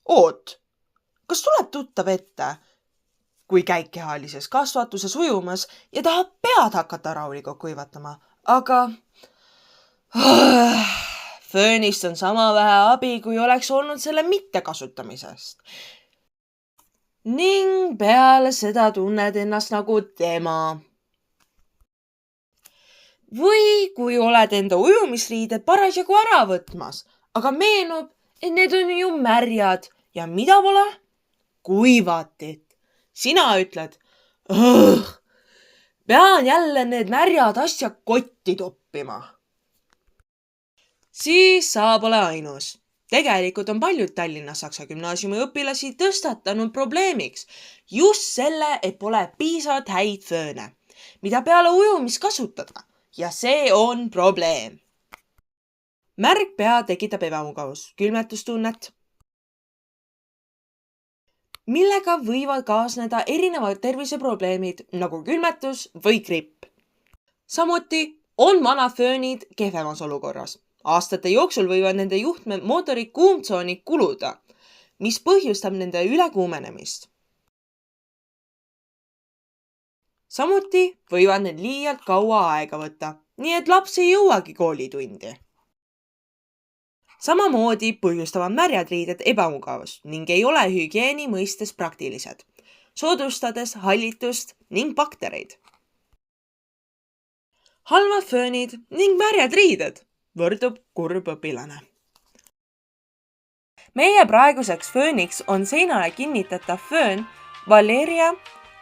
Oot, kas tuleb tuttav ette, kui käib kehalises kasvatuses ujumas ja tahab pead hakata rahulikult kuivatama, aga föönist on sama vähe abi, kui oleks olnud selle mittekasutamisest. Ning peale seda tunned ennast nagu tema. Või kui oled enda ujumisriided parasjagu ära võtmas, aga meenub, et need on ju märjad ja mida pole? Kuivatit. Sina ütled, pean jälle need märjad asjad kotti toppima. Siis sa pole ainus. Tegelikult on paljud Tallinna Saksa Gümnaasiumi õpilasi tõstatanud probleemiks just selle, et pole piisavalt häid fööne, mida peale ujumist kasutada. Ja see on probleem. Märg pea tekitab ebamugavus, külmetustunnet, millega võivad kaasneda erinevad terviseprobleemid nagu külmetus või gripp. Samuti on vanad föönid kehvemas olukorras. Aastate jooksul võivad nende juhtme mootori kuumtsoonid kuluda, mis põhjustab nende ülekuumenemist. Samuti võivad need liialt kaua aega võtta, nii et laps ei jõuagi koolitundi. Samamoodi põhjustavad märjad riided ebamugavust ning ei ole hügieeni mõistes praktilised, soodustades hallitust ning baktereid. Halvad föönid ning märjad riided võrdub kurb õpilane. Meie praeguseks fööniks on seinale kinnitatav föön Valeria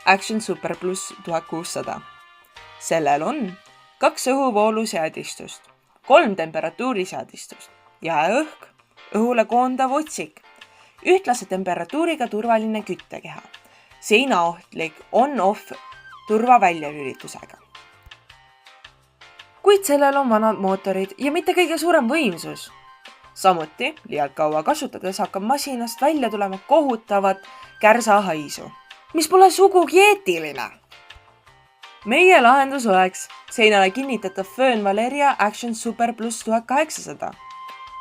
Action Super Plus 1600. Sellel on 2 õhuvooluseadistust, 3 temperatuuriseadistust, jääõhk, õhule koondav otsik, ühtlase temperatuuriga turvaline küttekeha, seinaohtlik on-off turvaväljalülitusega. Kuid sellel on vanad mootorid ja mitte kõige suurem võimsus. Samuti liialt kaua kasutades hakkab masinast välja tulema kohutavat kärsahaisu, mis pole sugugi eetiline. Meie lahendus oleks seinale kinnitatav föön Valeria Action Super Plus 1800.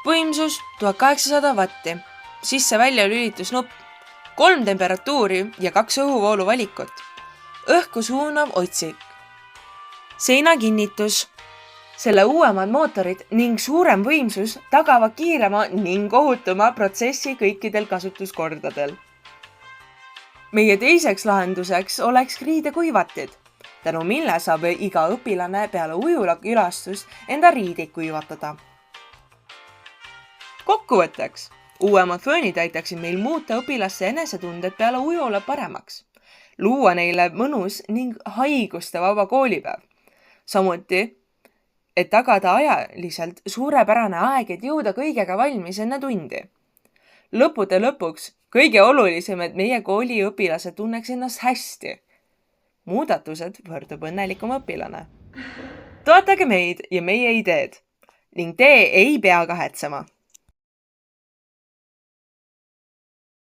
Võimsus 1800 vatti, sisse-välja lülitusnupp, 3 temperatuuri ja 2 õhuvoolu valikut, õhku suunav otsik, seinakinnitus. Selle uuemad mootorid ning suurem võimsus tagavad kiirema ning ohutuma protsessi kõikidel kasutuskordadel. Meie teiseks lahenduseks oleks riidekuivatid, tänu mille saab iga õpilane peale ujula külastust enda riideid kuivatada. Kokkuvõtteks, uuemad föönid aitaksid meil muuta õpilaste enesetunded peale ujula paremaks, luua neile mõnus ning haiguste vaba koolipäev. Samuti, et tagada ajaliselt suurepärane aeg, et jõuda kõigega valmis enne tundi. Lõppude lõpuks kõige olulisem, et meie kooli õpilased tunneks ennast hästi. Muudatused võrdub õnnelikum õpilane. Toetage meid ja meie ideed ning te ei pea kahetsema.